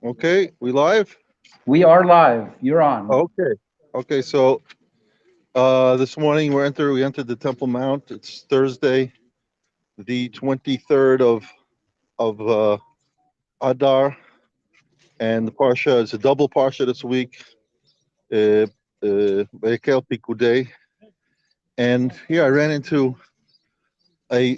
Okay, we live? We are live. You're on. Okay. Okay, so this morning we entered the Temple Mount. It's Thursday, the 23rd of Adar, and the parsha is a double parsha this week. Vayakhel-Pekudei. And here I ran into a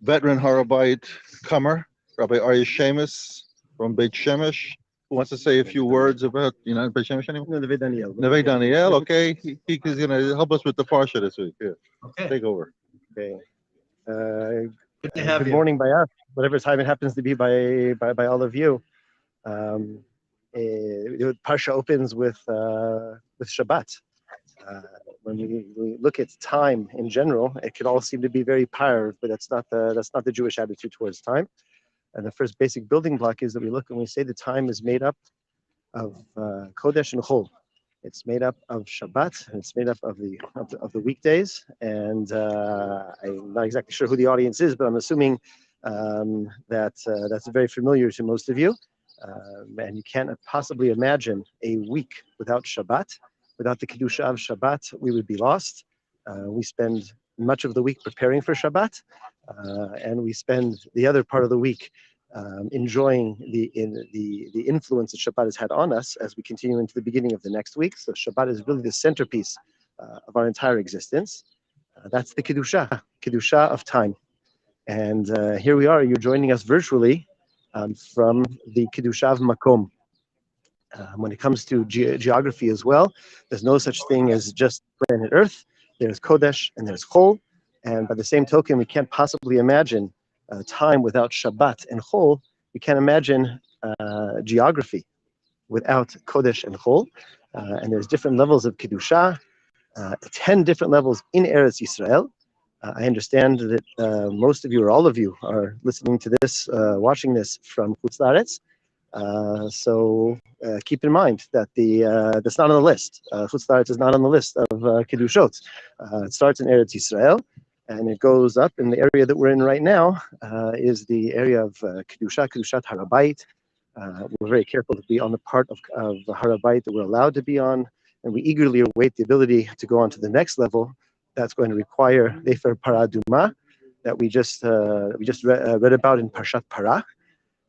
veteran Harabite comer, Rabbi Aryeh Shemus from Beit Shemesh, who wants to say a few words about, Beit Shemesh anymore? No, David Daniel. Neve Daniel, okay. He's going to help us with the parsha this week. Here, Okay. take over. Okay. Good to have Good you. morning by us, whatever time it happens to be by all of you. The Parsha opens with Shabbat. When we look at time in general, it could all seem to be very parv, but that's not the Jewish attitude towards time. And the first basic building block is that we look and we say the time is made up of Kodesh and Chol. It's made up of Shabbat, and it's made up of the weekdays. And I'm not exactly sure who the audience is, but I'm assuming that that's very familiar to most of you. And you can't possibly imagine a week without Shabbat. Without the Kedusha of Shabbat, we would be lost. We spend much of the week preparing for Shabbat, and we spend the other part of the week enjoying the influence that Shabbat has had on us as we continue into the beginning of the next week. So Shabbat is really the centerpiece of our entire existence. That's the Kedusha of time. And here we are, you're joining us virtually from the Kedusha of Makom. When it comes to geography as well, there's no such thing as just planet Earth. There's Kodesh and there's Chol. And by the same token, we can't possibly imagine time without Shabbat and Chol. We can't imagine geography without Kodesh and Chol. And there's different levels of Kedusha, 10 different levels in Eretz Yisrael. I understand that most of you or all of you are listening to this, watching this from Chutz La'aretz. So keep in mind that that's not on the list. Chutz La'aretz is not on the list of Kedushot. It starts in Eretz Yisrael, and it goes up in the area that we're in right now, is the area of Kedushat Harabait. We're very careful to be on the part of Harabait that we're allowed to be on, and we eagerly await the ability to go on to the next level. That's going to require Lefer Paraduma that we just read about in Parshat Parah.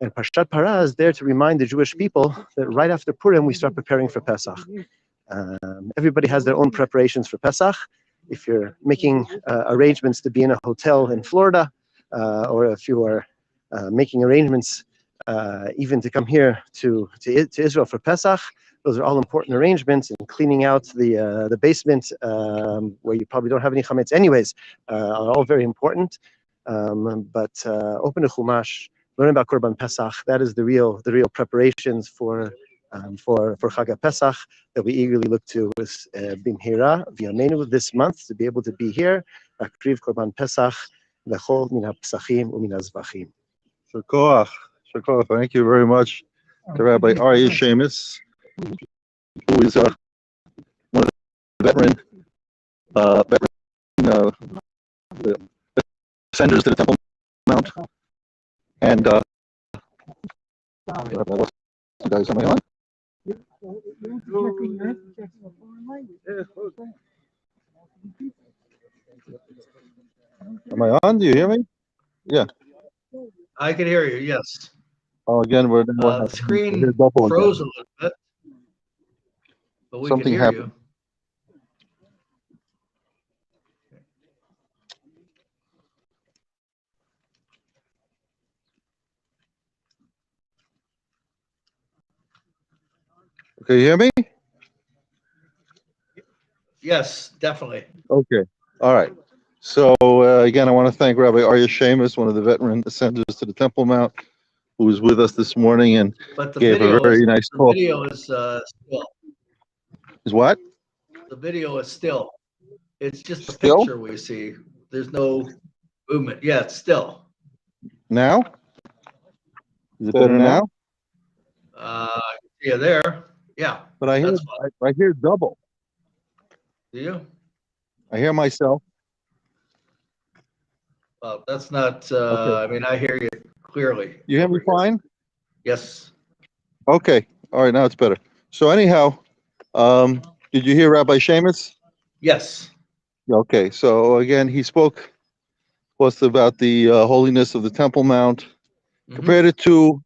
And Parshat Parah is there to remind the Jewish people that right after Purim, we start preparing for Pesach. Everybody has their own preparations for Pesach. If you're making arrangements to be in a hotel in Florida, or if you are making arrangements even to come here to Israel for Pesach, those are all important arrangements. And cleaning out the basement where you probably don't have any chametz anyways are all very important. But open a chumash, learn about Korban Pesach. That is the real preparations for Chag Pesach that we eagerly look to with Bimhira V'Yameinu this month to be able to be here. Akriv Korban Pesach Lechol Min HaPesachim U'Min HaZvachim. Shakoach. Shakoach. Thank you very much to Rabbi Aryeh Shemus, who is one of the veteran ascenders to the Temple Mount. And you guys, am I on? Am I on? Do you hear me? Yeah. I can hear you, yes. Oh, again, The screen froze a little bit, but we Something can hear happened. you. Okay, you hear me? Yes, definitely. Okay. All right. So again, I want to thank Rabbi Aryeh Shemus, one of the veteran ascenders to the Temple Mount, who was with us this morning and But the gave video a very nice the talk. video is still. Is what? The video is still. It's just a Still? picture we see. There's no movement. Yeah, it's still. Now? Is it better now? Yeah, there. Yeah. But I hear That's fine. I hear double. Do you? I hear myself. Well, that's not. Okay. I mean, I hear you clearly. You hear me over here. fine? Yes. Okay. All right. Now it's better. So anyhow, did you hear Rabbi Shemitz? Yes. Okay. So again, he spoke was about the holiness of the Temple Mount, Mhm. compared it to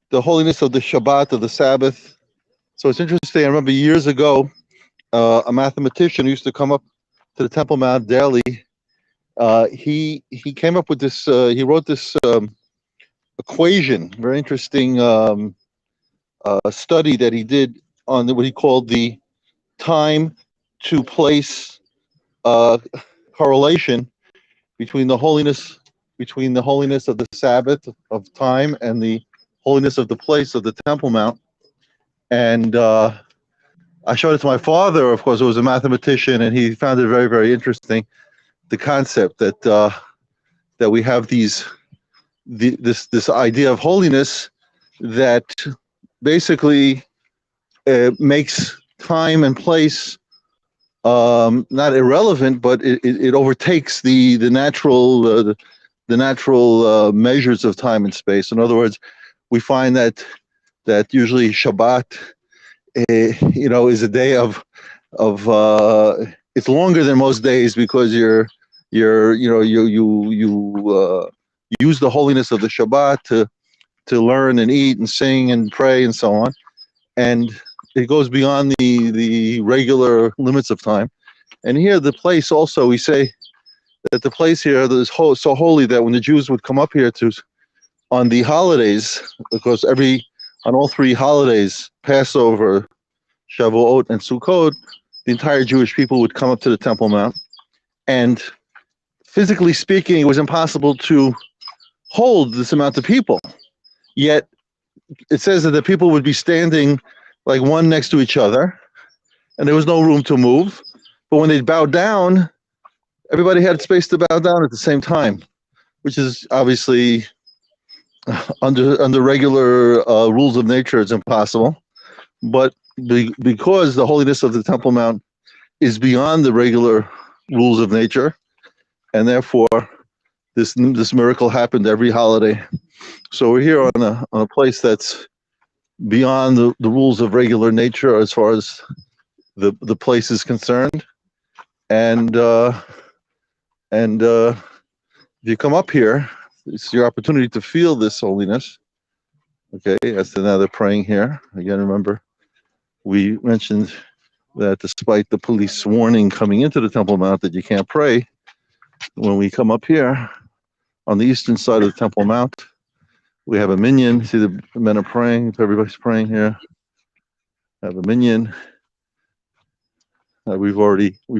the holiness of the Shabbat, of the Sabbath. So it's interesting. I remember years ago, a mathematician used to come up to the Temple Mount daily. He came up with this. He wrote this equation, very interesting study that he did on what he called the time to place correlation between the holiness of the Sabbath of time and the holiness of the place of the Temple Mount. And I showed it to my father, of course, who was a mathematician, and he found it very, very interesting. The concept that we have this idea of holiness that basically makes time and place not irrelevant, but it overtakes the natural measures of time and space. In other words, we find that usually Shabbat, is a day of it's longer than most days because you use the holiness of the Shabbat to learn and eat and sing and pray and so on, and it goes beyond the regular limits of time. And here, the place also, we say that the place here is so holy that when the Jews would come up here on the holidays, because on all three holidays, Passover, Shavuot, and Sukkot, the entire Jewish people would come up to the Temple Mount. And physically speaking, it was impossible to hold this amount of people. Yet, it says that the people would be standing like one next to each other, and there was no room to move. But when they'd bow down, everybody had space to bow down at the same time, which is obviously under regular rules of nature, it's impossible. But because the holiness of the Temple Mount is beyond the regular rules of nature, and therefore this miracle happened every holiday. So we're here on a place that's beyond the rules of regular nature as far as the place is concerned. And if you come up here, it's your opportunity to feel this holiness. Okay, as to now they're praying here. Again, remember, we mentioned that despite the police warning coming into the Temple Mount that you can't pray, when we come up here on the eastern side of the Temple Mount, we have a minyan. See, the men are praying. Everybody's praying here. Have a minyan. We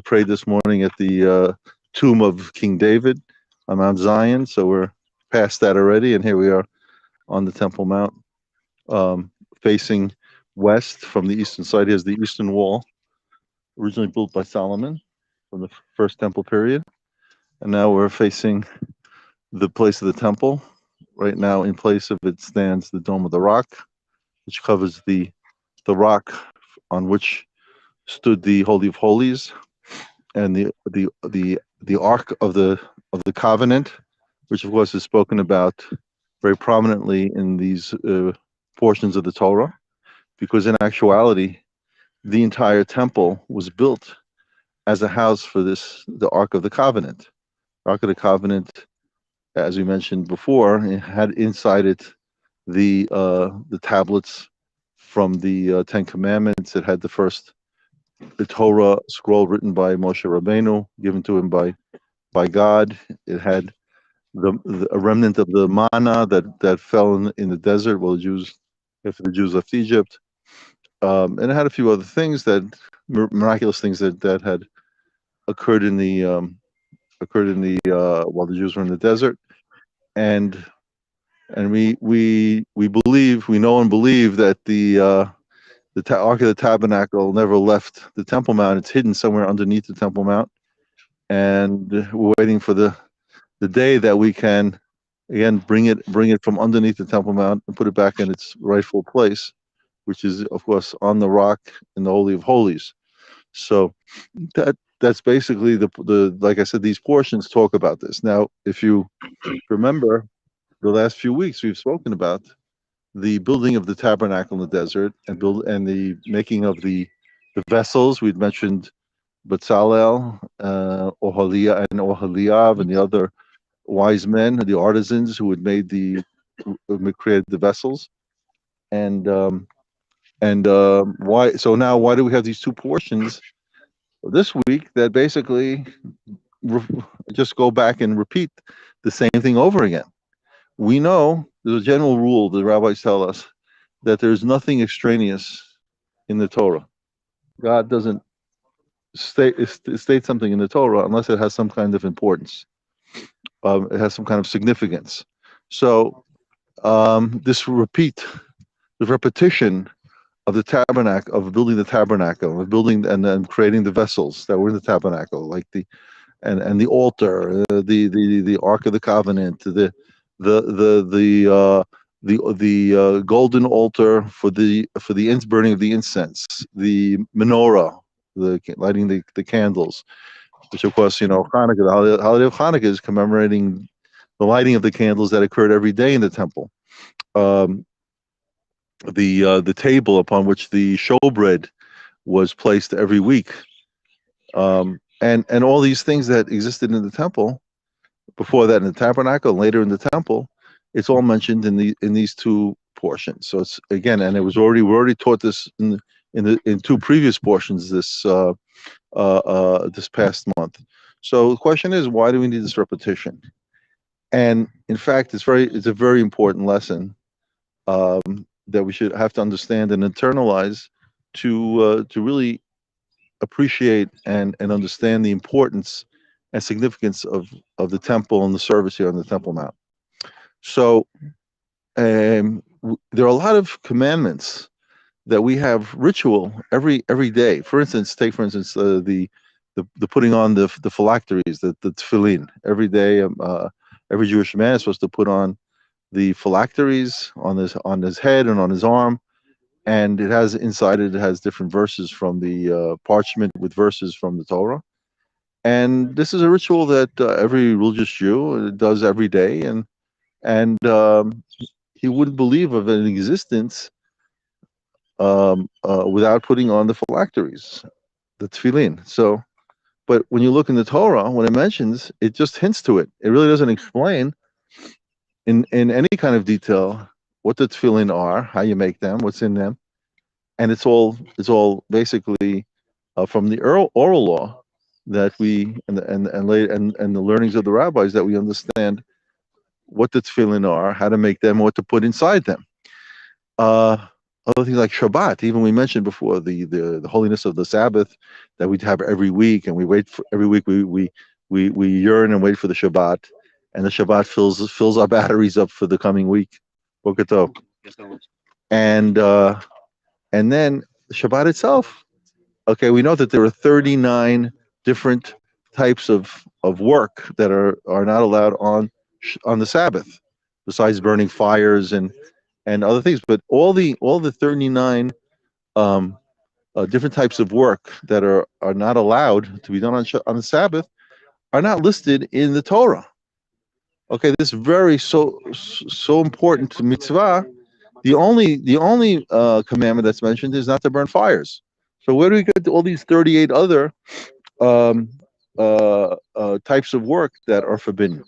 prayed this morning at the tomb of King David on Mount Zion, so we're past that already, and here we are on the Temple Mount, facing west from the eastern side. Here's the eastern wall, originally built by Solomon from the first temple period, and now we're facing the place of the temple. Right now, in place of it stands the Dome of the Rock, which covers the rock on which stood the Holy of Holies, and the Ark of the Covenant, which of course is spoken about very prominently in these portions of the Torah, because in actuality, the entire temple was built as a house for the Ark of the Covenant. Ark of the Covenant, as we mentioned before, it had inside it the tablets from the Ten Commandments. It had the Torah scroll written by Moshe Rabbeinu, given to him by God. It had a remnant of the manna that fell in the desert while after the Jews left Egypt, and it had a few other things miraculous things that had occurred in the while the Jews were in the desert, and we know and believe that the Ark of the Tabernacle never left the Temple Mount. It's hidden somewhere underneath the Temple Mount, and we're waiting for the day that we can again bring it from underneath the Temple Mount and put it back in its rightful place, which is of course on the rock in the Holy of Holies. So that's basically the like I said, these portions talk about this. Now, if you remember, the last few weeks we've spoken about the building of the tabernacle in the desert and the making of the vessels. We'd mentioned Bezalel, Oholiab, and the other wise men, the artisans who had created the vessels. And why? So now, why do we have these two portions this week that basically just go back and repeat the same thing over again? We know there's a general rule the rabbis tell us that there's nothing extraneous in the Torah. God doesn't state something in the Torah unless it has some kind of importance. It has some kind of significance. So the repetition of the tabernacle, of building the tabernacle, of building and then creating the vessels that were in the tabernacle, like the altar, the Ark of the Covenant, the golden altar for the burning of the incense, the menorah, the lighting the candles, which of course Hanukkah, the holiday of Hanukkah is commemorating the lighting of the candles that occurred every day in the temple. The table upon which the showbread was placed every week, and all these things that existed in the temple before that in the tabernacle and later in the temple, it's all mentioned in these two portions. So it's again, and we already taught this in two previous portions this past month. So the question is, why do we need this repetition? And in fact, it's a very important lesson that we should have to understand and internalize to really appreciate and understand the importance and significance of the temple and the service here on the Temple Mount. So there are a lot of commandments that we have ritual every day. For instance, take the putting on the phylacteries, the tefillin. Every day, every Jewish man is supposed to put on the phylacteries on his head and on his arm, and it has different verses from the parchment with verses from the Torah. And this is a ritual that every religious Jew does every day, and he wouldn't believe of an existence without putting on the phylacteries, the tefillin. So, but when you look in the Torah, when it mentions, it just hints to it. It really doesn't explain in any kind of detail what the tefillin are, how you make them, what's in them, and it's all basically from the oral law that we and the learnings of the rabbis that we understand what the tefillin are, how to make them, what to put inside them. Other things like Shabbat, even we mentioned before the holiness of the Sabbath that we have every week, and we wait for every week. We yearn and wait for the Shabbat, and the Shabbat fills our batteries up for the coming week. Boker Tov. And then Shabbat itself. Okay, we know that there are 39 different types of work that are not allowed on the Sabbath, besides burning fires and other things. But all the 39 different types of work that are not allowed to be done on the Sabbath are not listed in the Torah. Okay, this is very so important to mitzvah. The only commandment that's mentioned is not to burn fires. So where do we get all these 38 other types of work that are forbidden?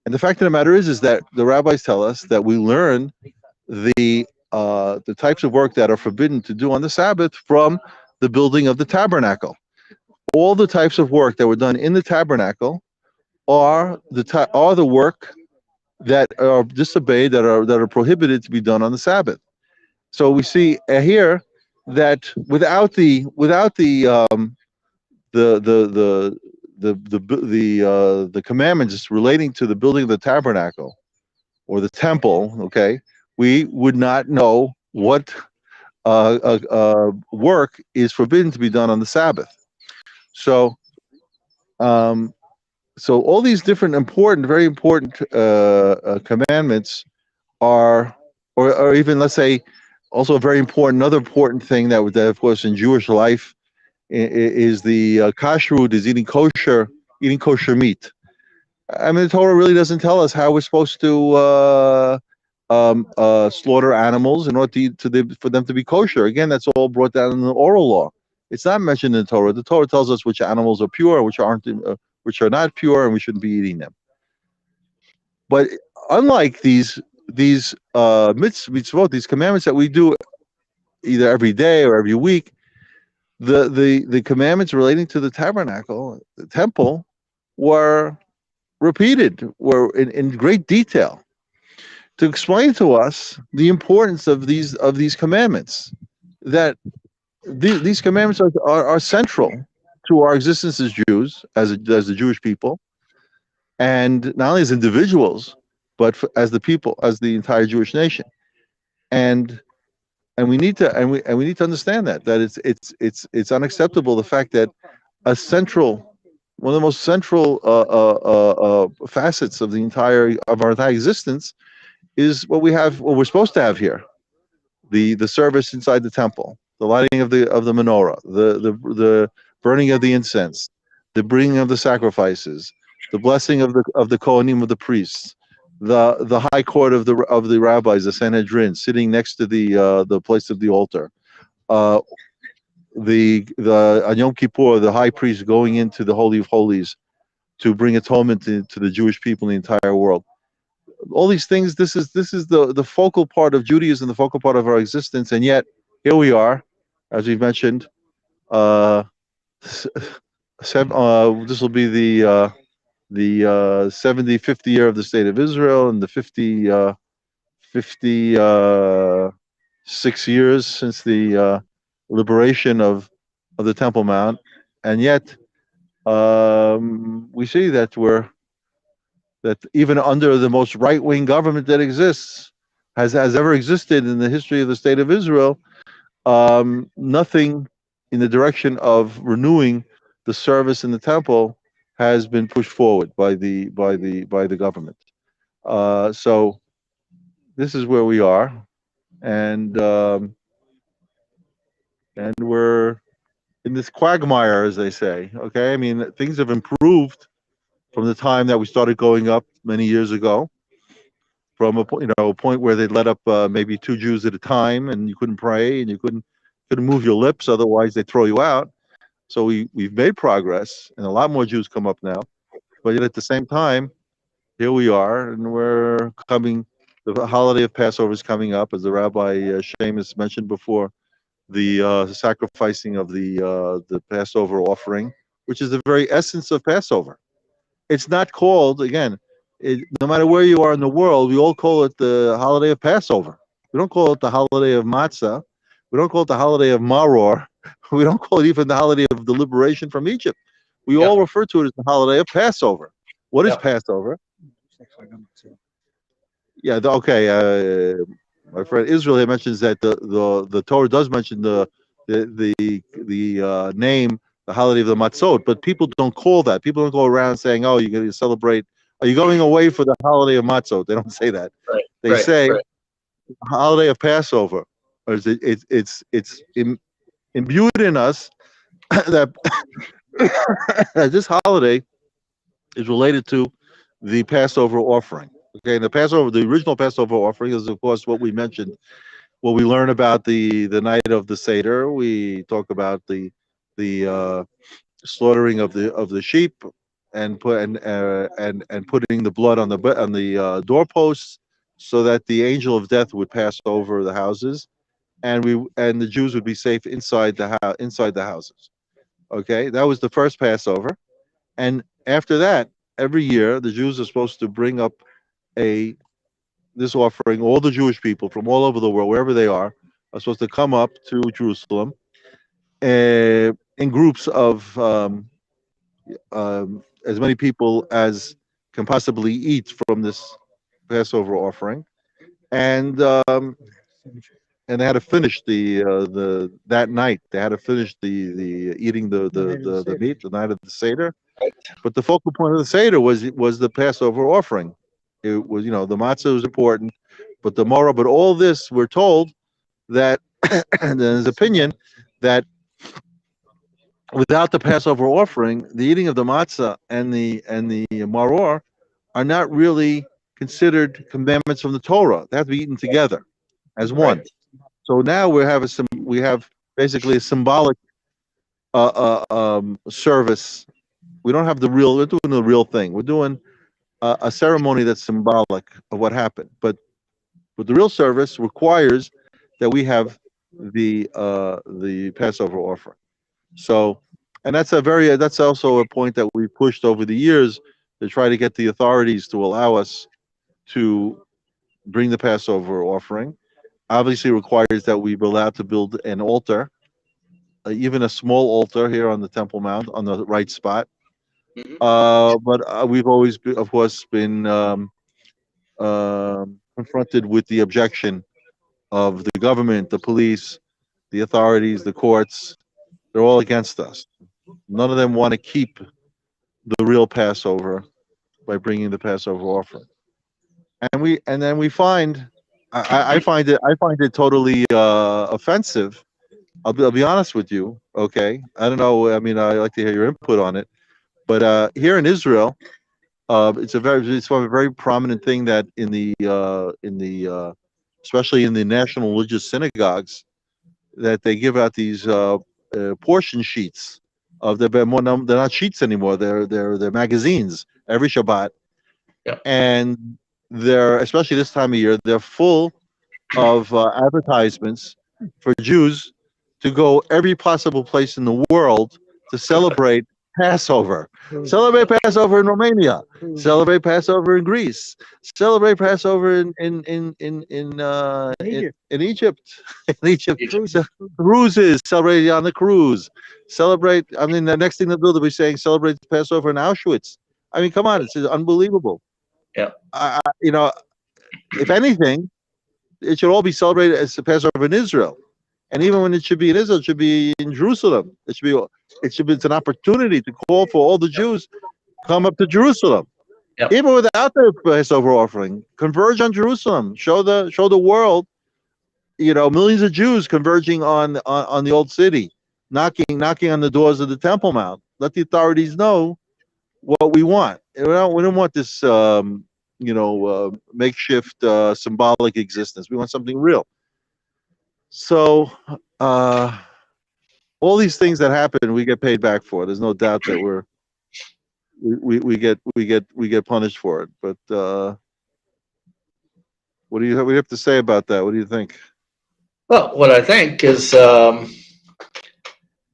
And the fact of the matter is that the rabbis tell us that we learn the types of work that are forbidden to do on the Sabbath from the building of the tabernacle. All the types of work that were done in the tabernacle are the work that are disobeyed, that are prohibited to be done on the Sabbath. So we see here that without the commandments relating to the building of the tabernacle or the temple, okay, we would not know what work is forbidden to be done on the Sabbath. So all these different very important commandments are, or even let's say, also a very important, another important thing that of course in Jewish life is the kashrut, is eating kosher meat. I mean, the Torah really doesn't tell us how we're supposed to slaughter animals in order for them to be kosher. Again, that's all brought down in the oral law. It's not mentioned in the Torah. The Torah tells us which animals are pure, which aren't, which are not pure, and we shouldn't be eating them. But unlike these mitzvot, these commandments that we do either every day or every week, the commandments relating to the tabernacle, the temple, were repeated, were in great detail to explain to us the importance of these commandments. That these commandments are central to our existence as Jews, as the Jewish people, and not only as individuals, but as the people, as the entire Jewish nation. And we need to we need to understand that it's unacceptable, the fact that one of the most central facets of our entire existence is what we're supposed to have here: the service inside the temple, the lighting of the menorah, the burning of the incense, the bringing of the sacrifices, the blessing of the kohanim, of the priests, the high court of the rabbis, the Sanhedrin, sitting next to the place of the altar, the on Yom Kippur, the high priest going into the Holy of Holies to bring atonement to the Jewish people in the entire world. All these things, this is the focal part of Judaism, the focal part of our existence, and yet here we are, as we've mentioned. This will be the 50th year of the State of Israel, and the 56 years since the liberation of the Temple Mount, and yet we see that even under the most right-wing government that exists, has ever existed in the history of the State of Israel, nothing in the direction of renewing the service in the temple has been pushed forward by the government. So this is where we are, and we're in this quagmire, as they say. Okay, I mean, things have improved from the time that we started going up many years ago, from a point where they'd let up maybe 2 Jews at a time, and you couldn't pray, and you couldn't move your lips, otherwise they throw you out. So we've made progress, and a lot more Jews come up now. But yet at the same time, here we are, and we're coming. The holiday of Passover is coming up, as the Rabbi Seamus mentioned before. The sacrificing of the Passover offering, which is the very essence of Passover. It's not called, again, no matter where you are in the world, we all call it the holiday of Passover. We don't call it the holiday of matzah. We don't call it the holiday of maror. We don't call it even the holiday of the liberation from Egypt. We all refer to it as the holiday of Passover. What is Passover? Yeah, my friend Israel here mentions that the Torah does mention the name, the holiday of the matzot, but people don't call that. People don't go around saying, "Oh, you're going to celebrate. Are you going away for the holiday of matzot?" They don't say that. Right. They say holiday of Passover. Or it's imbued in us that that this holiday is related to the Passover offering. Okay, and the original Passover offering is, of course, what we mentioned. What we learn about the night of the Seder. We talk about the slaughtering of the sheep, and putting the blood on the doorposts, so that the angel of death would pass over the houses, and the Jews would be safe inside the houses. Okay, that was the first Passover, and after that, every year the Jews are supposed to bring up this offering. All the Jewish people from all over the world, wherever they are supposed to come up to Jerusalem in groups of as many people as can possibly eat from this Passover offering, and they had to finish that night. They had to finish the eating the meat the night of the Seder. But the focal point of the Seder was the Passover offering. It was, the matzah was important, but but all this, we're told that there's opinion that without the Passover offering, the eating of the matzah and the maror are not really considered commandments from the Torah. They have to be eaten together as one. Right. So now we have basically a symbolic service. We don't have we're doing the real thing. We're doing a ceremony that's symbolic of what happened. But the real service requires that we have the Passover offering. So, and that's also a point that we pushed over the years to try to get the authorities to allow us to bring the Passover offering. Obviously requires that we be allowed to build an altar, even a small altar here on the Temple Mount on the right spot. Mhm. But we've always, of course, been confronted with the objection of the government, the police, the authorities, the courts. They're all against us. None of them want to keep the real Passover by bringing the Passover offering. And then we find, I find it totally offensive. I'll be honest with you. Okay, I don't know. I mean, I like to hear your input on it. But here in Israel, it's a very prominent thing that in the especially in the national religious synagogues, that they give out these portion sheets of they're not sheets anymore. They're magazines every Shabbat. Yeah. And they're, especially this time of year, they're full of advertisements for Jews to go every possible place in the world to celebrate Passover. Celebrate Passover in Romania. Celebrate Passover in Greece. Celebrate Passover in Egypt. In Egypt. Cruises. Celebrate on the cruise. Celebrate. I mean, the next thing they'll be saying, celebrate Passover in Auschwitz. I mean, come on, it's unbelievable. Yeah. If anything, it should all be celebrated as the Passover in Israel. And even when it should be in Israel, it should be in Jerusalem. It's an opportunity to call for all the Jews come up to Jerusalem. Yep. Even without the Passover offering, converge on Jerusalem. Show the world, millions of Jews converging on the old city, knocking on the doors of the Temple Mount. Let the authorities know what we want. We don't want this makeshift symbolic existence. We want something real. So all these things that happen, we get paid back for. There's no doubt that we get punished for it. But what do you have to say about that? What do you think? Well, what I think is,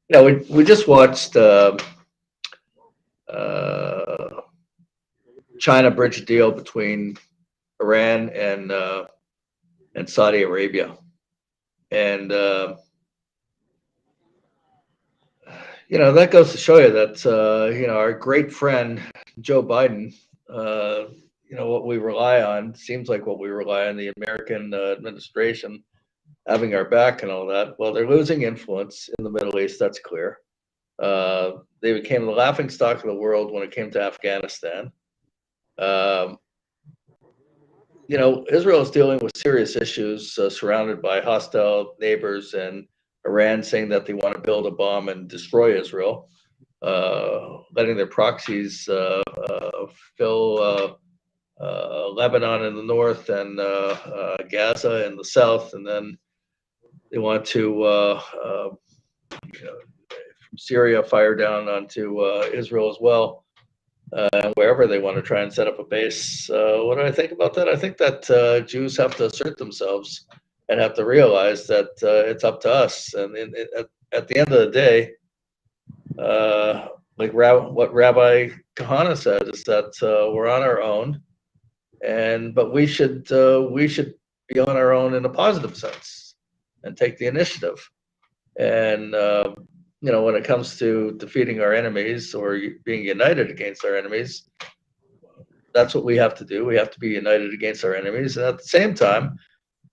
we just watched China bridge a deal between Iran and Saudi Arabia, and that goes to show you that our great friend Joe Biden, what we rely on seems like what we rely on the American administration having our back and all that. Well, they're losing influence in the Middle East. That's clear. They became the laughingstock of the world when it came to Afghanistan. Israel is dealing with serious issues, surrounded by hostile neighbors, and Iran saying that they want to build a bomb and destroy Israel, letting their proxies fill Lebanon in the north and Gaza in the south, and then they want to, from Syria, fire down onto Israel as well. Wherever they want to try and set up a base. What do I think about that? I think that Jews have to assert themselves and have to realize that it's up to us. And at the end of the day, what Rabbi Kahana said is that we're on our own, but we should be on our own in a positive sense and take the initiative. And when it comes to defeating our enemies or being united against our enemies, that's what we have to do. We have to be united against our enemies. And at the same time,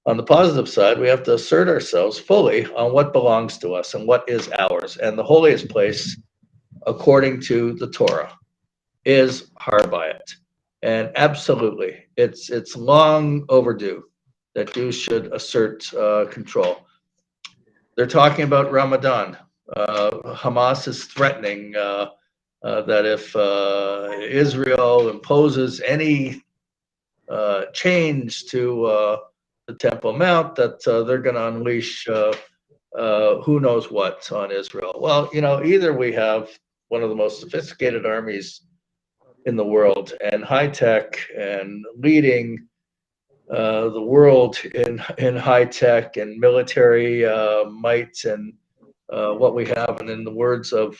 on the positive side, we have to assert ourselves fully on what belongs to us and what is ours. And the holiest place, according to the Torah, is Har Bayit. And absolutely, it's long overdue that Jews should assert control. They're talking about Ramadan. Hamas is threatening that if Israel imposes any change to the Temple Mount, that they're going to unleash who knows what on Israel. Well, either we have one of the most sophisticated armies in the world and high tech and leading the world in high tech and military might and what we have. And in the words of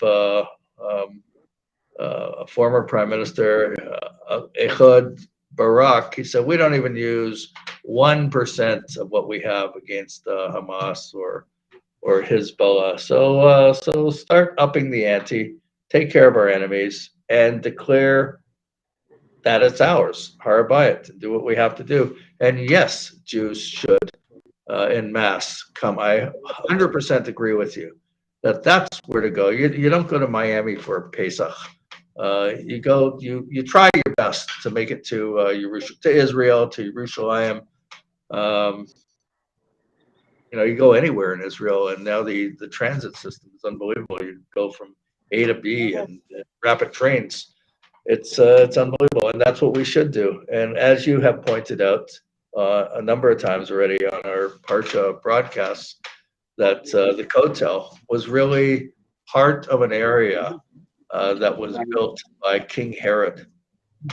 former Prime Minister Ehud Baruch, he said, we don't even use 1% of what we have against Hamas or Hezbollah. So start upping the ante, take care of our enemies, and declare that it's ours, Har Bayit, and do what we have to do. And yes, Jews should, en masse, come. I 100% agree with you that that's where to go. You don't go to Miami for Pesach. You go. You try your best to make it to Israel, to Jerusalem. You go anywhere in Israel, and now the transit system is unbelievable. You go from A to B and rapid trains. It's unbelievable, and that's what we should do. And as you have pointed out a number of times already on our Parsha broadcasts, that the Kotel was really part of an area that was built by King Herod,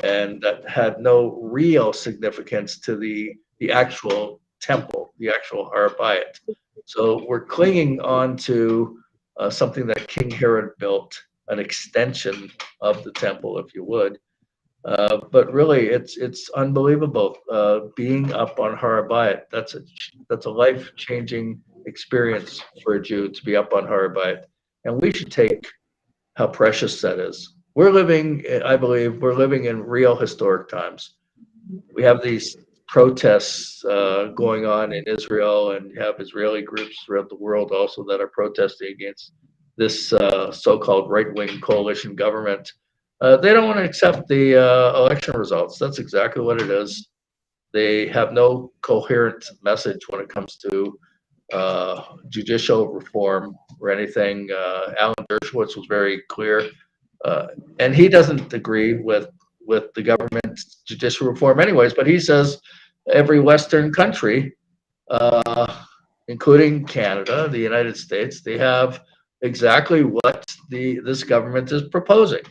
and that had no real significance to the actual temple, the actual Har Bayit. So we're clinging on to something that King Herod built, an extension of the temple, if you would. But really, it's unbelievable being up on Har Bayit. That's a life-changing experience for a Jew to be up on Har Bayit, and we should take how precious that is. I believe we're living in real historic times. We have these protests going on in Israel, and you have Israeli groups throughout the world also that are protesting against this so-called right-wing coalition government. They don't want to accept the election results. That's exactly what it is. They have no coherent message when it comes to judicial reform or anything. Alan Dershowitz was very clear, and he doesn't agree with the government's judicial reform anyways, but he says every Western country, including Canada, the United States, they have exactly what this government is proposing.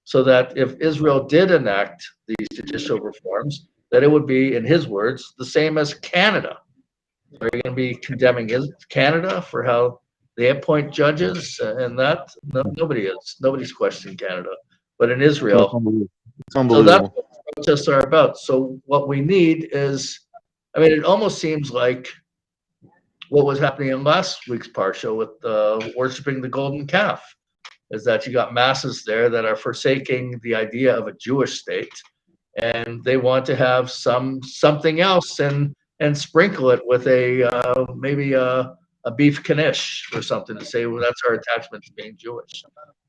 So that if Israel did enact these judicial reforms, that it would be, in his words, the same as Canada. Are you going to be condemning Canada for how they appoint judges and that? No, nobody is. Nobody's questioning Canada. But in Israel, It's unbelievable. so that's what protests are about. So what we need is, it almost seems like what was happening in last week's Parsha with worshiping the golden calf, is that you got masses there that are forsaking the idea of a Jewish state, and they want to have something else and sprinkle it with maybe a beef knish or something to say, well, that's our attachment to being Jewish.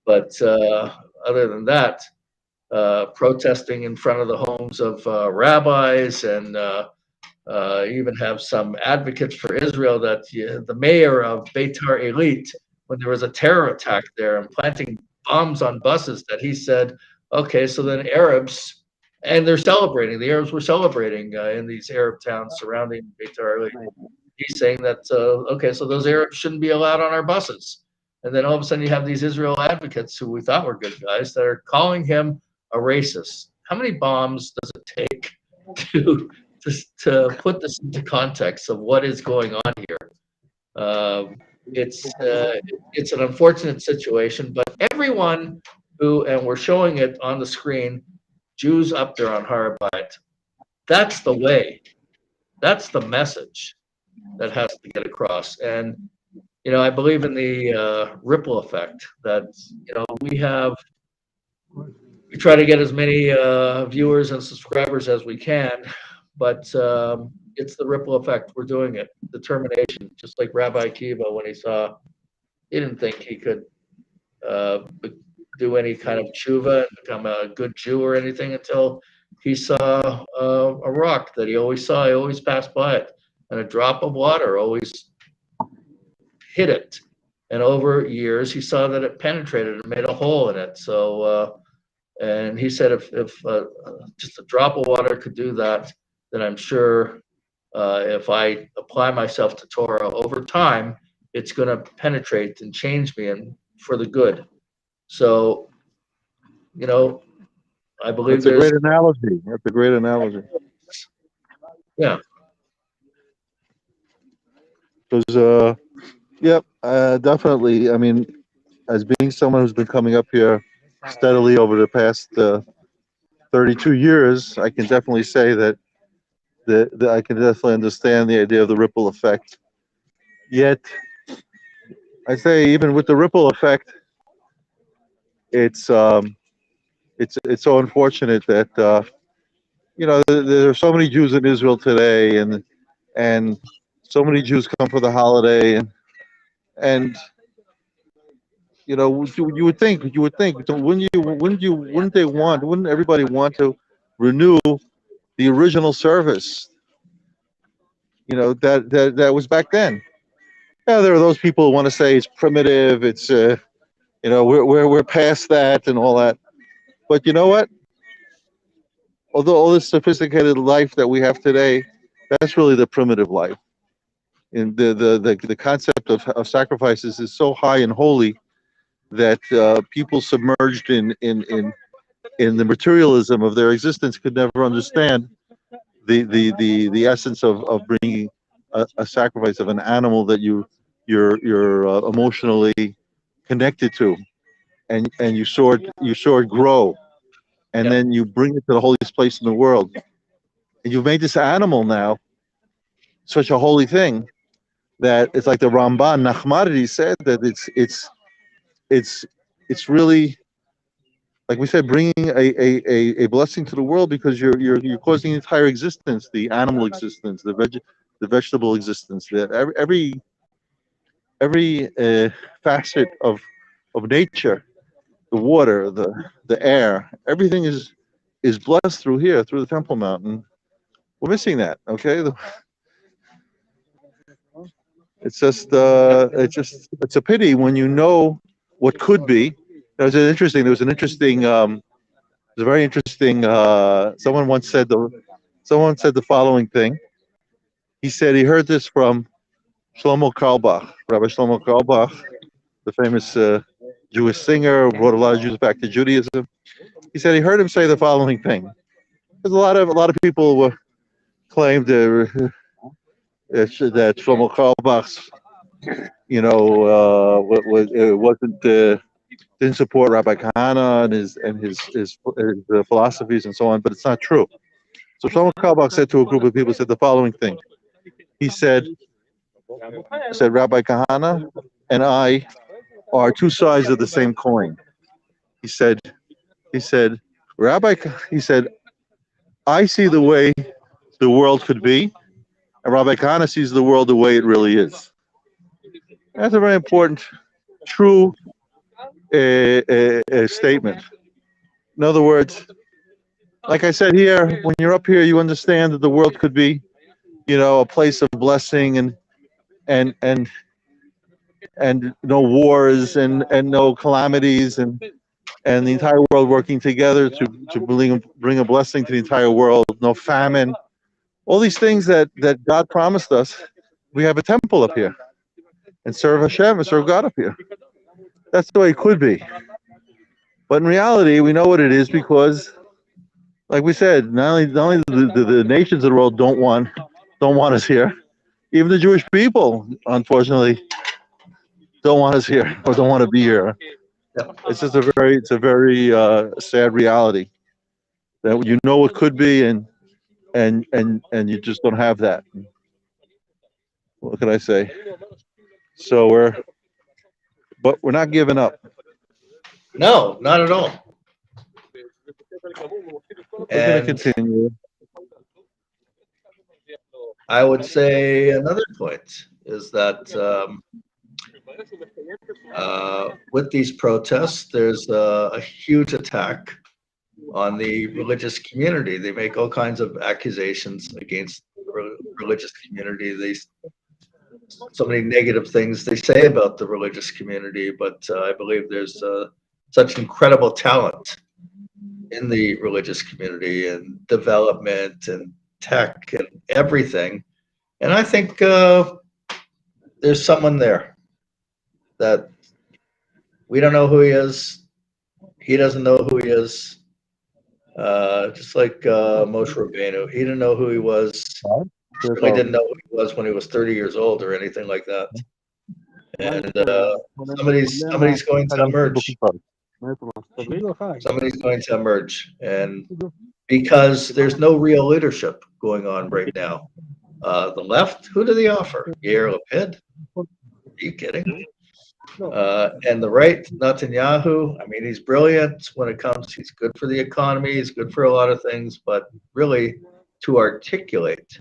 But other than that, protesting in front of the homes of rabbis, and even have some advocates for Israel, that the mayor of Beitar Elite, when there was a terror attack there and planting bombs on buses, that he said, okay, so then Arabs, and the Arabs were celebrating in these Arab towns surrounding Beitar Elite. He's saying that, okay, so those Arabs shouldn't be allowed on our buses. And then all of a sudden you have these Israel advocates who we thought were good guys that are calling him a racist. How many bombs does it take to put this into context of what is going on here? It's an unfortunate situation, but everyone and we're showing it on the screen, Jews up there on Har Bayit, that's the way. That's the message that has to get across. And, I believe in the ripple effect that, we try to get as many viewers and subscribers as we can, but it's the ripple effect. We're doing it. Determination, just like Rabbi Akiva, when he didn't think he could do any kind of tshuva and become a good Jew or anything until he saw a rock that he always saw. He always passed by it, and a drop of water always hit it. And over years, he saw that it penetrated and made a hole in it. So, and he said, if just a drop of water could do that, then I'm sure if I apply myself to Torah over time, it's going to penetrate and change me and for the good. So, you know, I believe That's a there's, great analogy. That's a great analogy. yeah, Because, yep, definitely. I mean, as being someone who's been coming up here steadily over the past 32 years, I can definitely say that I can definitely understand the idea of the ripple effect. Yet, I say even with the ripple effect, it's it's so unfortunate that there are so many Jews in Israel today, and so many Jews come for the holiday, and wouldn't everybody want to renew the original service, that was back then. Yeah, there are those people who want to say it's primitive, it's we're past that and all that. But you know what? Although all this sophisticated life that we have today, that's really the primitive life. And the concept of sacrifices is so high and holy that people submerged in the materialism of their existence could never understand the essence of bringing a sacrifice of an animal that you're emotionally connected to, and you saw it grow, and then you bring it to the holiest place in the world, and you've made this animal now such a holy thing that it's like the Ramban Nachmanides said that it's really, like we said, bringing a blessing to the world, because you're causing the entire existence, the animal existence, the vegetable existence, every facet of nature, the water, the air, everything is blessed through here, through the Temple Mountain. We're missing that. Okay, it's a pity when you know what could be. There was an interesting. It was very interesting. Someone said the following thing. He said he heard this from Shlomo Carlebach, Rabbi Shlomo Carlebach, the famous Jewish singer, who brought a lot of Jews back to Judaism. He said he heard him say the following thing. There's a lot of people claimed that Shlomo Carlebach's, wasn't didn't support Rabbi Kahana and his philosophies and so on, but it's not true. So Shlomo Carlebach said to a group of people, said the following thing. He said, Rabbi Kahana and I are two sides of the same coin. He said, he said, I see the way the world could be, and Rabbi Kahana sees the world the way it really is. That's a very important, true statement. In other words, like I said here, when you're up here, you understand that the world could be, a place of blessing and no wars and no calamities and the entire world working together to bring a blessing to the entire world. No famine. All these things that God promised us. We have a temple up here, and serve Hashem and serve God up here. That's the way it could be. But in reality, we know what it is, because, like we said, not only the nations of the world don't want us here, even the Jewish people, unfortunately, don't want us here or don't want to be here. It's just a very sad reality that you know it could be, and you just don't have that. What can I say? So but we're not giving up. no, not at all. We're going to continue. I would say another point is that with these protests, there's a huge attack on the religious community. They make all kinds of accusations against the religious community. So many negative things they say about the religious community, but I believe there's such incredible talent in the religious community and development and tech and everything. And I think there's someone there that we don't know who he is. He doesn't know who he is. Just like Moshe Rabbeinu, he didn't know who he was. Certainly didn't know who he was when he was 30 years old or anything like that. And somebody's going to emerge. Somebody's going to emerge, and because there's no real leadership going on right now. The left, who do they offer? Yair Lapid? Are you kidding? And the right, Netanyahu, I mean, he's brilliant when it comes, he's good for the economy, he's good for a lot of things, but really to articulate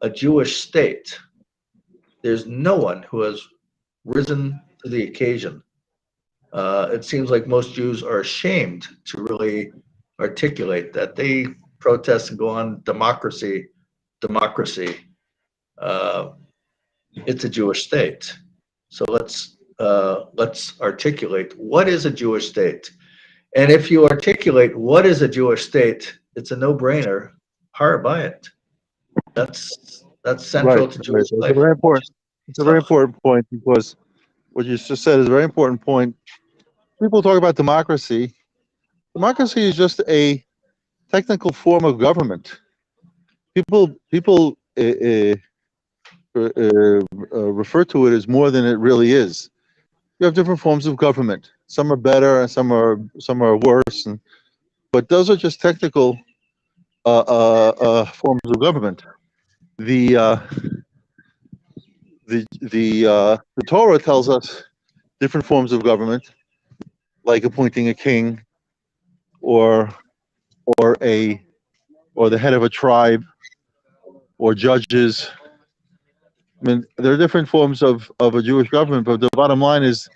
a Jewish state, there's no one who has risen to the occasion. It seems like most Jews are ashamed to really articulate that. They protest and go on democracy. It's a Jewish state. So let's articulate what is a Jewish state. And if you articulate what is a Jewish state, it's a no-brainer. Har Bayit. That's central to Jewish life. It's a very important point, because what you just said is a very important point. People talk about democracy. Democracy is just a technical form of government. People refer to it as more than it really is. You have different forms of government. Some are better, and some are worse. But those are just technical forms of government. The Torah tells us different forms of government, like appointing a king, or the head of a tribe, or judges. I mean, there are different forms of a Jewish government, but the bottom line is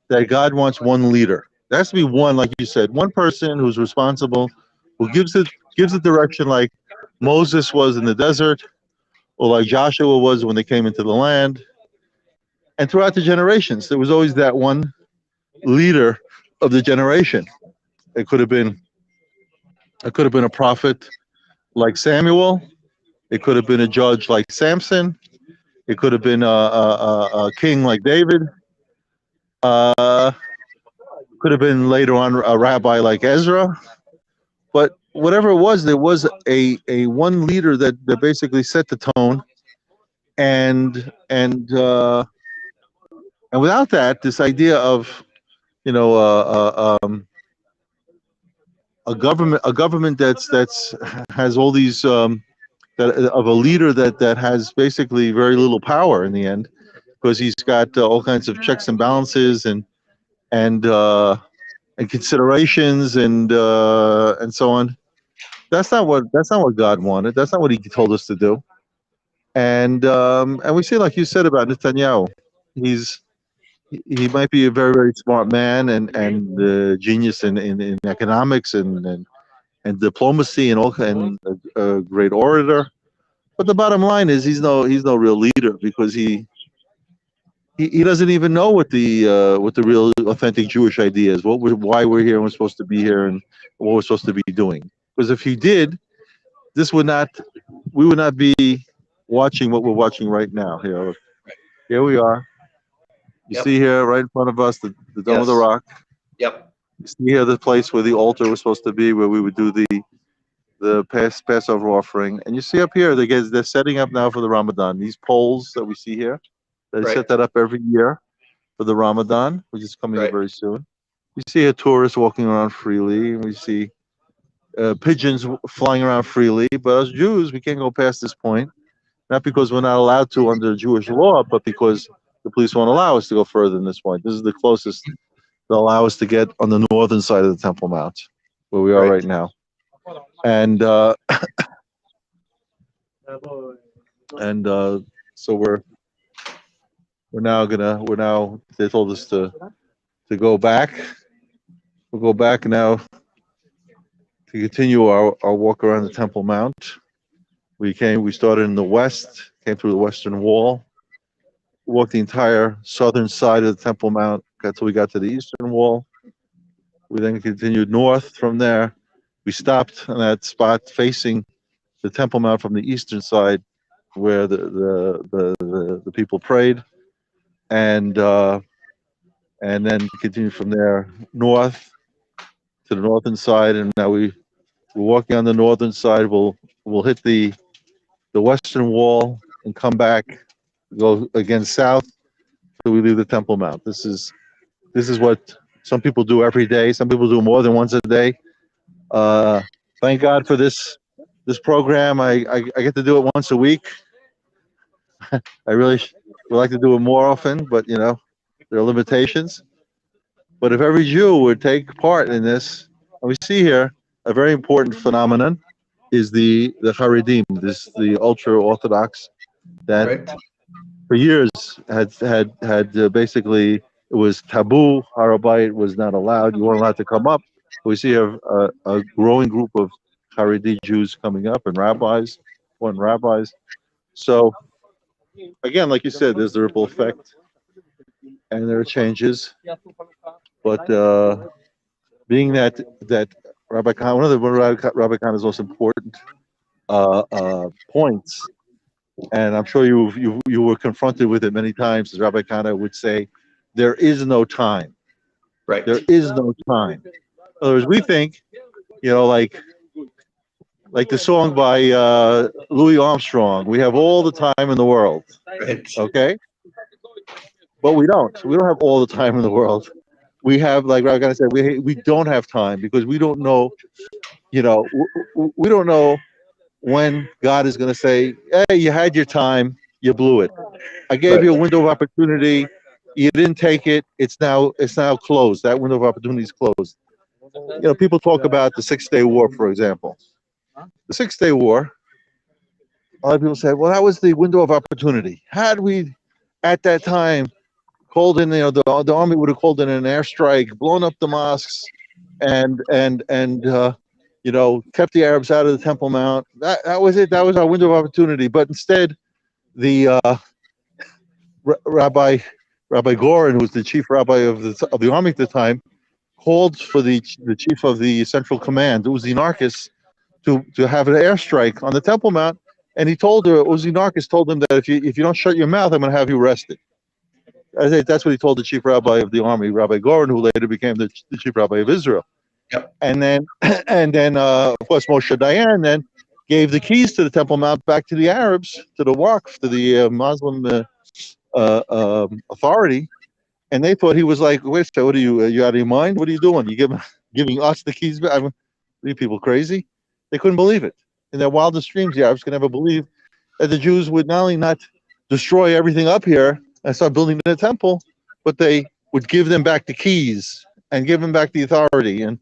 that God wants one leader. There has to be one, like you said, one person who's responsible, who gives it direction, like Moses was in the desert, or like Joshua was when they came into the land. And throughout the generations, there was always that one leader of the generation. It could have been a prophet like Samuel. It could have been a judge like Samson. It could have been a king like David. Could have been later on a rabbi like Ezra. But whatever it was, there was a one leader that basically set the tone. And without that, this idea of a government that's has all these of a leader that has basically very little power in the end, because he's got all kinds of checks and balances and considerations and so on. That's not what God wanted. That's not what He told us to do. And we see, like you said about Netanyahu, he might be a very, very smart man and genius in economics and diplomacy and a great orator. But the bottom line is he's no real leader, because he doesn't even know what the real authentic Jewish idea is. Why we're here and we're supposed to be here and what we're supposed to be doing. Because if he did, we would not be watching what we're watching right now. Here we are. You see here right in front of us the Dome of the Rock. Yep. You see here the place where the altar was supposed to be, where we would do the Passover offering. And you see up here, they're setting up now for the Ramadan. These poles that we see here, they set that up every year for the Ramadan, which is coming up very soon. We see a tourist walking around freely, and we see pigeons flying around freely. But as Jews, we can't go past this point, not because we're not allowed to under Jewish law, but because the police won't allow us to go further than this point. This is the closest they'll allow us to get on the northern side of the Temple Mount, where we are right now. And so we're now they told us to go back. We'll go back now to continue our walk around the Temple Mount. We started in the west, came through the western wall, walked the entire southern side of the Temple Mount until we got to the eastern wall. We then continued north from there. We stopped on that spot facing Temple Mount from the eastern side, where the people prayed, and then continue from there north to the northern side. And now we're walking on the northern side. We'll hit the western wall and come back, go again south till we leave the Temple Mount. This is what some people do every day. Some people do more than once a day. Thank God for this program. I get to do it once a week. I really would like to do it more often, but there are limitations. But if every Jew would take part in this, and we see here a very important phenomenon is the Haredim, the ultra Orthodox that Right. for years had basically, it was taboo. Har HaBayit was not allowed. You weren't allowed to come up. We see a growing group of Haredi Jews coming up and rabbis, important rabbis. So again, like you said, there's the ripple effect, and there are changes. But being that Rabbi Khan, one of Rabbi Khan's most important points, and I'm sure you were confronted with it many times, as Rabbi Khan would say, there is no time. Right. There is no time. In other words, we think, like the song by Louis Armstrong, we have all the time in the world. Right. Okay? But we don't. We don't have all the time in the world. We have, like Rabbi Khan said, we don't have time because we don't know, we don't know when God is going to say, hey, you had your time, you blew it. I gave you a window of opportunity, you didn't take it, it's now closed. That window of opportunity is closed. People talk about the 6-Day War, for example. The 6-Day War, a lot of people say, well, that was the window of opportunity. Had we, at that time, called in, the army would have called in an airstrike, blown up the mosques, and kept the Arabs out of the Temple Mount. That was it. That was our window of opportunity. But instead, the Rabbi Gorin, who was the chief rabbi of the army at the time, called for the chief of the Central Command, Uzi Narkis, to have an airstrike on the Temple Mount. And he told Uzi Narkis told him that if you don't shut your mouth, I'm going to have you arrested. I think that's what he told the chief rabbi of the army, Rabbi Gorin, who later became the chief rabbi of Israel. Yep. And then, of course, Moshe Dayan then gave the keys to the Temple Mount back to the Arabs, to the Waqf, to the Muslim authority. And they thought he was like, wait a second, what are you out of your mind? What are you doing? You giving us the keys back? Are you people crazy? They couldn't believe it. In their wildest dreams, the Arabs could never believe that the Jews would not only not destroy everything up here and start building the temple, but they would give them back the keys and give them back the authority and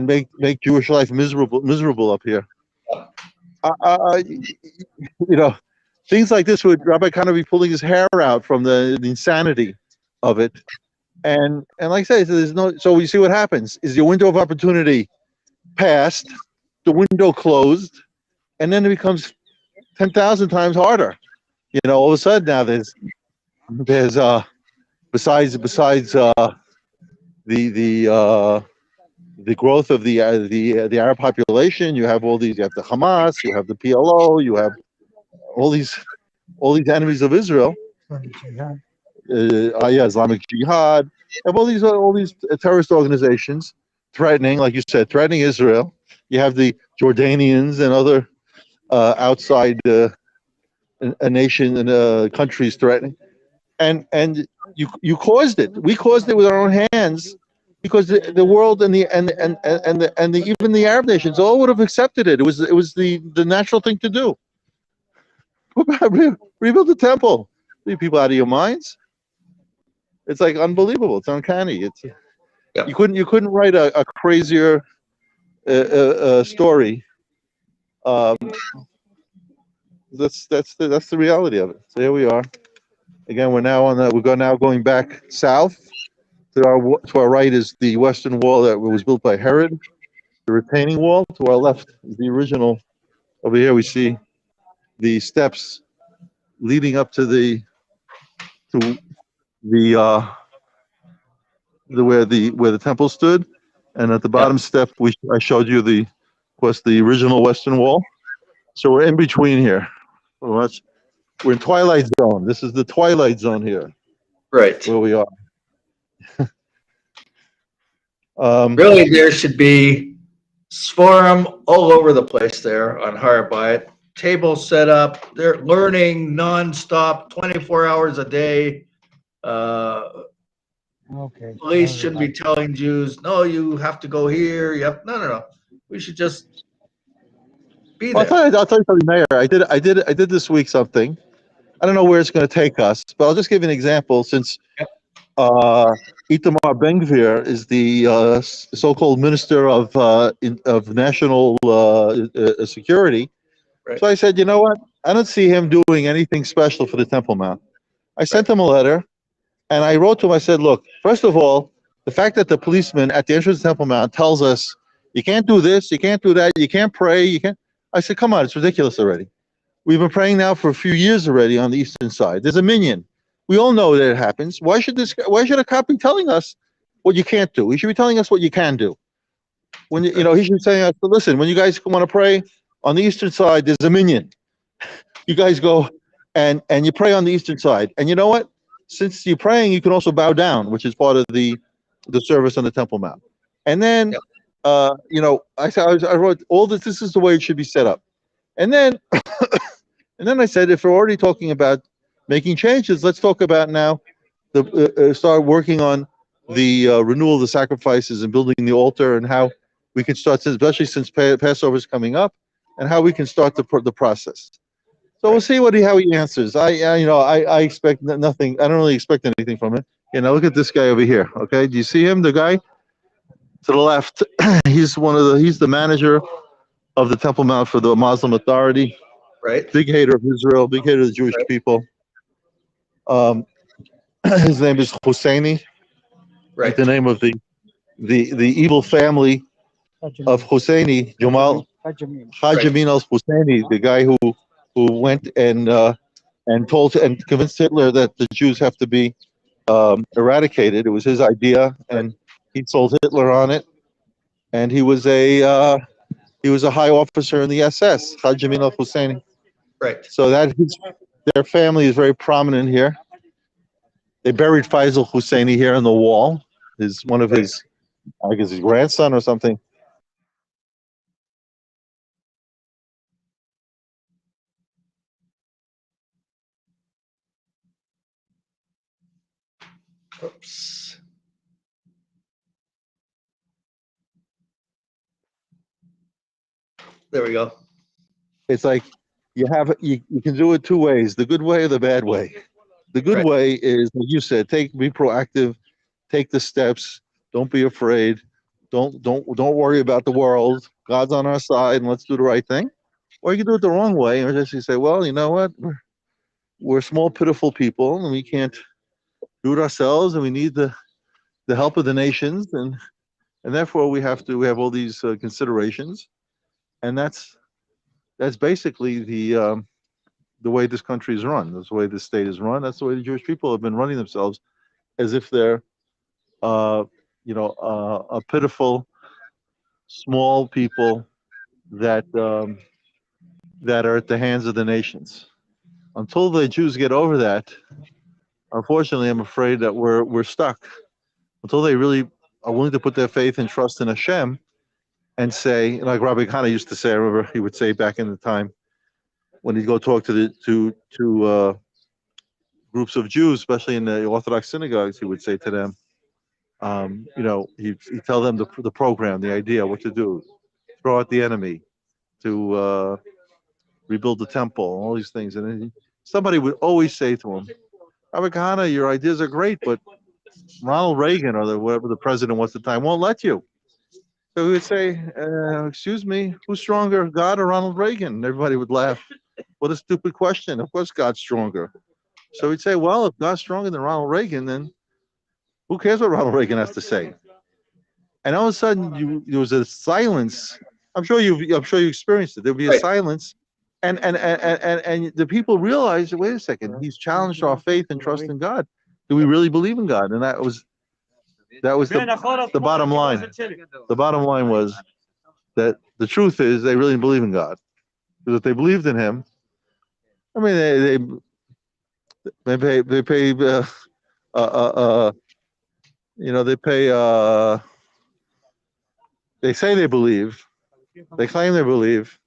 make Jewish life miserable up here. Things like this would Rabbi kind of be pulling his hair out from the insanity of it. And like I say, so we see what happens. Is your window of opportunity passed, the window closed, and then it becomes 10,000 times harder. All of a sudden now there's besides the growth of the Arab population, you have you have the Hamas, you have the PLO, you have all these enemies of Israel. Islamic Jihad. You have all these terrorist organizations threatening, like you said, threatening Israel. You have the Jordanians and other outside a nation and countries threatening, and you caused it. We caused it with our own hands, because the world and even the Arab nations all would have accepted it. It was the natural thing to do. Rebuild the temple. Are you people out of your minds? It's like unbelievable. It's uncanny. You couldn't write a crazier story. That's the reality of it. So here we are. Again, we're now going back south. To our right is the western wall that was built by Herod, the retaining wall. To our left is the original. Over here we see the steps leading up to where the temple stood, and at the bottom step I showed you the original western wall. So we're in between here. We're in Twilight Zone. This is the Twilight Zone here, Right. where we are. Really, there should be Sforum all over the place there on Har Bayit. Tables set up. They're learning nonstop, 24 hours a day. Okay. Police shouldn't be telling Jews, no, you have to go here. You have no. We should just be Well, there. I'll tell you something, Mayor. I did this week something. I don't know where it's going to take us, but I'll just give you an example. Since Itamar Ben-Gvir is the so-called Minister of National Security, Right. so I said, you know what? I don't see him doing anything special for the Temple Mount. I sent him a letter, and I wrote to him. I said, look, first of all, the fact that the policeman at the entrance of the Temple Mount tells us you can't do this, you can't do that, you can't pray, you can't. I said, come on, it's ridiculous already. We've been praying now for a few years already on the eastern side. There's a minyan. We all know that it happens. Why should a cop be telling us what you can't do? He should be telling us what you can do. When he should be saying, listen, when you guys want to pray on the eastern side, there's a minyan. You guys go and you pray on the eastern side. And you know what? Since you're praying, you can also bow down, which is part of the service on the Temple Mount. And then, I wrote all this. This is the way it should be set up. And then, I said, if we're already talking about making changes, let's talk about now start working on the renewal of the sacrifices and building the altar, and how we can start, especially since Passover is coming up, and how we can start the process. So we'll see how he answers. I expect nothing. I don't really expect anything from it. Look at this guy over here. Okay, do you see him? The guy to the left. He's the manager of the Temple Mount for the Muslim Authority. Right. Big hater of Israel. Big hater of the Jewish people. His name is Husseini. Right. Like the name of the evil family of Husseini, Jamal Haj Amin al-Husseini, the guy who went and convinced Hitler that the Jews have to be eradicated. It was his idea, and he sold Hitler on it. And he was a high officer in the SS, Haj Amin al-Husseini. Right. So their family is very prominent here. They buried Faisal Husseini here on the wall. One of his, I guess, his grandson or something. Oops. There we go. It's like you can do it two ways: the good way or the bad way. The good way is, like you said, be proactive, take the steps, don't be afraid, don't worry about the world. God's on our side, and let's do the right thing. Or you can do it the wrong way, and just say, well, you know what? We're small, pitiful people, and we can't do it ourselves, and we need the help of the nations, and therefore we have all these considerations, and that's basically the way this country is run. That's the way this state is run. That's the way the Jewish people have been running themselves, as if they're, a pitiful, small people that are at the hands of the nations. Until the Jews get over that, unfortunately, I'm afraid that we're stuck. Until they really are willing to put their faith and trust in Hashem, and say, like Rabbi Kana used to say, I remember he would say back in the time when he'd go talk to groups of Jews, especially in the Orthodox synagogues, he would say to them, he'd tell them the program, the idea, what to do, throw out the enemy, to rebuild the temple, all these things. And then somebody would always say to him, Rabbi Kahana, your ideas are great, but Ronald Reagan or whatever the president was at the time won't let you. So he would say, excuse me, who's stronger, God or Ronald Reagan? And everybody would laugh. What a stupid question. Of course God's stronger. So he'd say, well, if God's stronger than Ronald Reagan, then who cares what Ronald Reagan has to say? And all of a sudden, there was a silence. I'm sure you experienced it. There'd be a silence, and the people realized, wait a second, he's challenged our faith and trust in God. Do we really believe in God? And that was the bottom line. The bottom line was that the truth is they really believe in God. because if they believed in him, I mean, they pay they pay they say they believe, they claim they believe,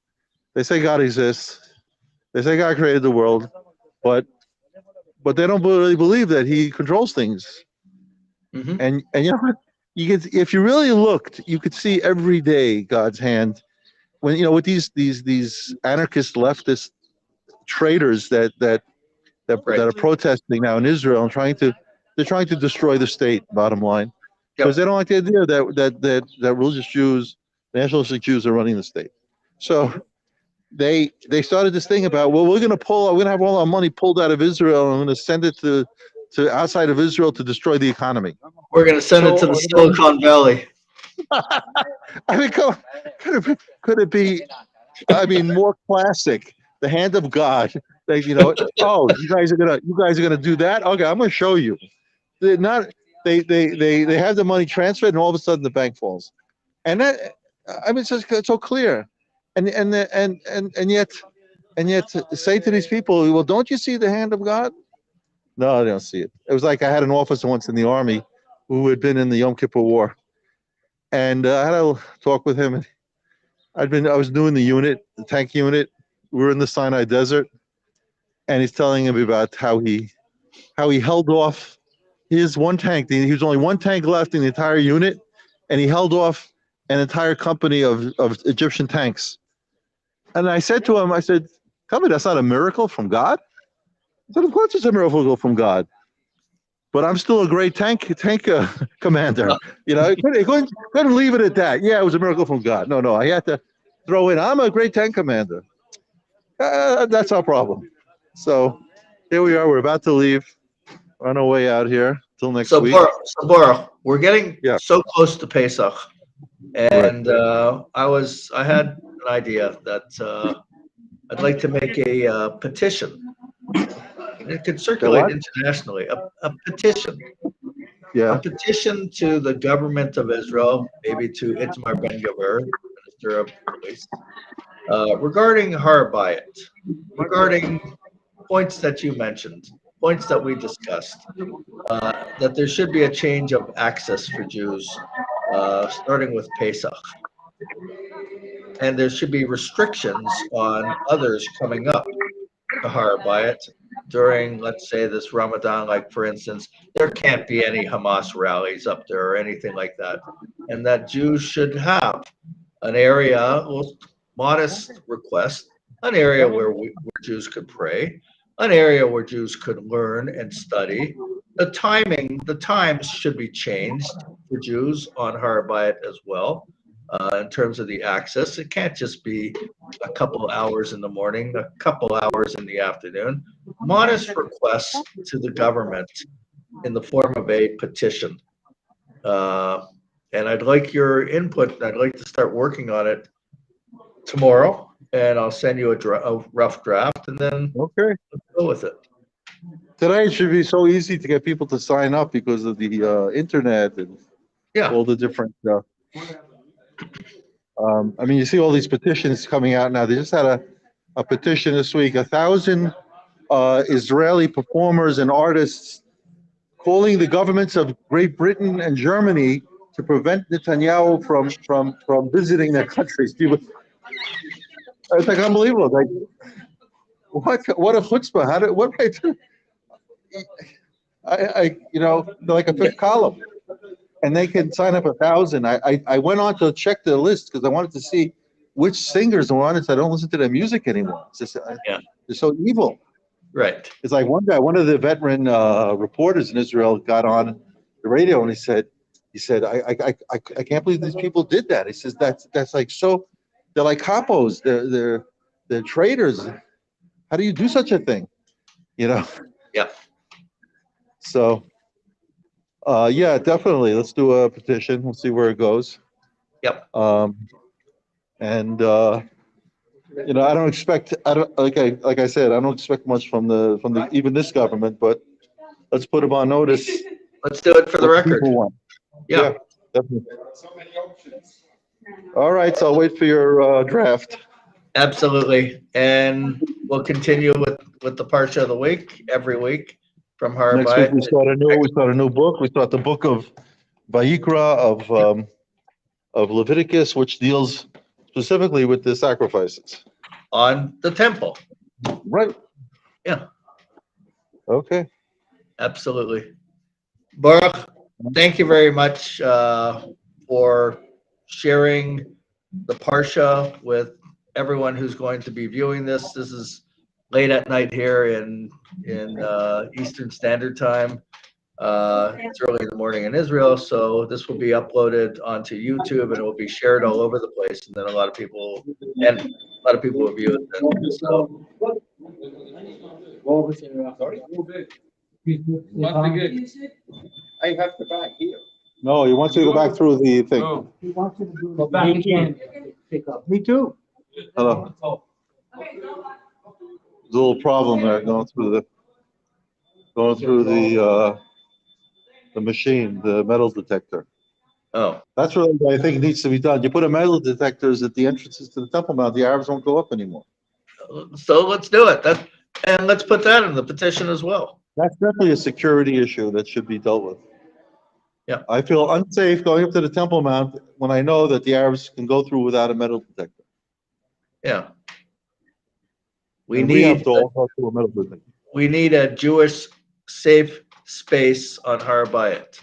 they say God exists, they say God created the world, but they don't really believe that He controls things. Mhm. And you know what? You could, if you really looked, you could see every day God's hand. When with these anarchist leftist traitors that Right. are protesting now in Israel and they're trying to destroy the state. Bottom line, because they don't like the idea that religious Jews, nationalistic Jews, are running the state. So they started this thing about, well, we're going to have all our money pulled out of Israel and we're going to send it to outside of Israel to destroy the economy. We're going to send it to the Silicon Valley. I mean, could it be? I mean, more classic. The hand of God. Oh, you guys are gonna do that? Okay, I'm gonna show you. They're not. They have the money transferred, and all of a sudden the bank falls. And that, I mean, it's so clear. And yet say to these people, well, don't you see the hand of God? No, they don't see it. It was like I had an officer once in the army who had been in the Yom Kippur War, and I had a talk with him. I was doing the unit, the tank unit. We were in the Sinai Desert, and he's telling me about how he held off his one tank. He was only one tank left in the entire unit, and he held off an entire company of Egyptian tanks. And I said to him, I said, "Tell me that's not a miracle from God?" I said, "Of course it's a miracle from God, but I'm still a great tank commander." He couldn't leave it at that. Yeah, it was a miracle from God. No, I had to throw in, I'm a great tank commander. That's our problem. So here we are. We're about to leave. We're on our way out here till next week. Baruch, we're getting Yeah. so close to Pesach, and I had an idea that I'd like to make a petition. It could circulate internationally. A petition. Yeah. A petition to the government of Israel, maybe to Itamar Ben-Gvir, Minister of Police, regarding Har Bayit, regarding points that you mentioned, points that we discussed, that there should be a change of access for Jews, starting with Pesach. And there should be restrictions on others coming up to Har Bayit during, let's say, this Ramadan. Like, for instance, there can't be any Hamas rallies up there or anything like that. And that Jews should have an area, modest request, an area where Jews could pray, an area where Jews could learn and study. The times should be changed for Jews on Har Bayit as well. In terms of the access, it can't just be a couple hours in the morning, a couple hours in the afternoon. Modest requests to the government in the form of a petition. And I'd like your input, and I'd like to start working on it tomorrow, and I'll send you a rough draft, and then Okay. let's go with it. Today it should be so easy to get people to sign up because of the internet and all the different stuff. I mean, you see all these petitions coming out now. They just had a petition this week, 1,000 Israeli performers and artists calling the governments of Great Britain and Germany to prevent Netanyahu from visiting their countries. It's like unbelievable. Like, what a chutzpah! What did I do? They're like a fifth column, and they can sign up 1,000. I went on to check the list because I wanted to see which singers were on it. So I don't listen to their music anymore. It's just they're so evil. Right. It's like one guy, one of the veteran reporters in Israel, got on the radio and he said, I can't believe these people did that. He says that's like so. They're like capos. They're traitors. How do you do such a thing? Yeah. So, yeah, definitely. Let's do a petition. We'll see where it goes. Yep. And I don't expect. Like I said, I don't expect much from the even this government. But let's put them on notice. Let's do it for the record. Yeah, definitely. All right. So I'll wait for your draft. Absolutely. And we'll continue with the Parsha of the week every week from Next week Harabayit. we start a new book. We start the book of Vayikra of Leviticus, which deals specifically with the sacrifices. On the temple. Right. Yeah. Okay. Absolutely. Baruch, thank you very much for sharing the Parsha with everyone who's going to be viewing this. This is late at night here in Eastern Standard Time. It's early in the morning in Israel, so this will be uploaded onto YouTube and it will be shared all over the place. And then a lot of people will view it. Then. So I have the bag here. No, he wants you to go back through the thing. He wants you to go back again. Pick up. Me too. Hello. There's a little problem there going through the machine, the metal detector. oh, That's really what I think needs to be done. You put a metal detectors at the entrances to the Temple Mount, the Arabs won't go up anymore. so let's do it. And let's put that in the petition as well. That's definitely a security issue that should be dealt with. Yeah. I feel unsafe going up to the Temple Mount when I know that the Arabs can go through without a metal detector. Yeah. We have to all go through a metal detector. We need a Jewish safe space on Harabayit.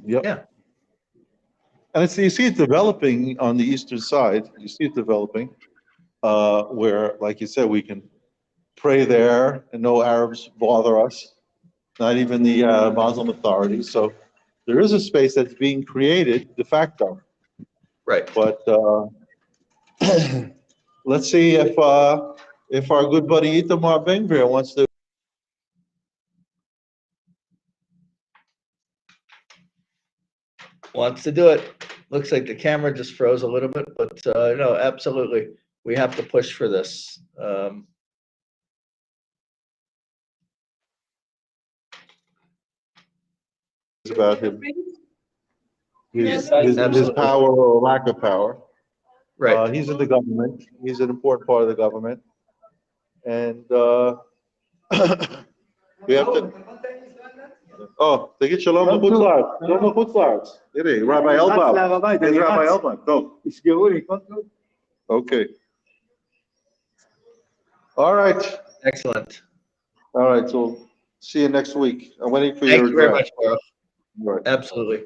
Yep. Yeah. And you see it developing on the eastern side. You see it developing where, like you said, we can pray there and no Arabs bother us, not even the Muslim authorities. So there is a space that's being created de facto. Right. But let's see if our good buddy Itamar Ben-Gvir wants to. Wants to do it. Looks like the camera just froze a little bit, but no, absolutely. We have to push for this. About him, his power or lack of power. Right. He's in the government. He's an important part of the government, and we have to. Oh, they get shalom בחוץ לארץ. שלום בחוץ לארץ. הנה, Rabbi Elbaum. There's Rabbi Elbaum. Go. Okay. All right. Excellent. All right. So see you next week. I'm waiting for Thank your you very address. much, Baruch. All right. Absolutely.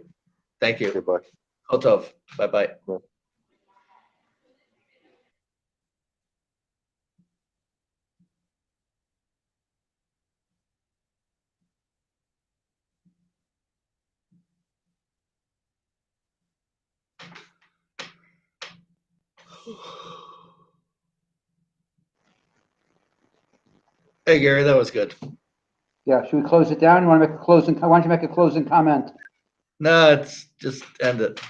Thank you. Okay, bye. Kol tov. Bye-bye. Bye. Hey, Gary, that was good. Yeah, should we close it down? You want to make a closing, why don't you make a closing comment? No, it's just end it.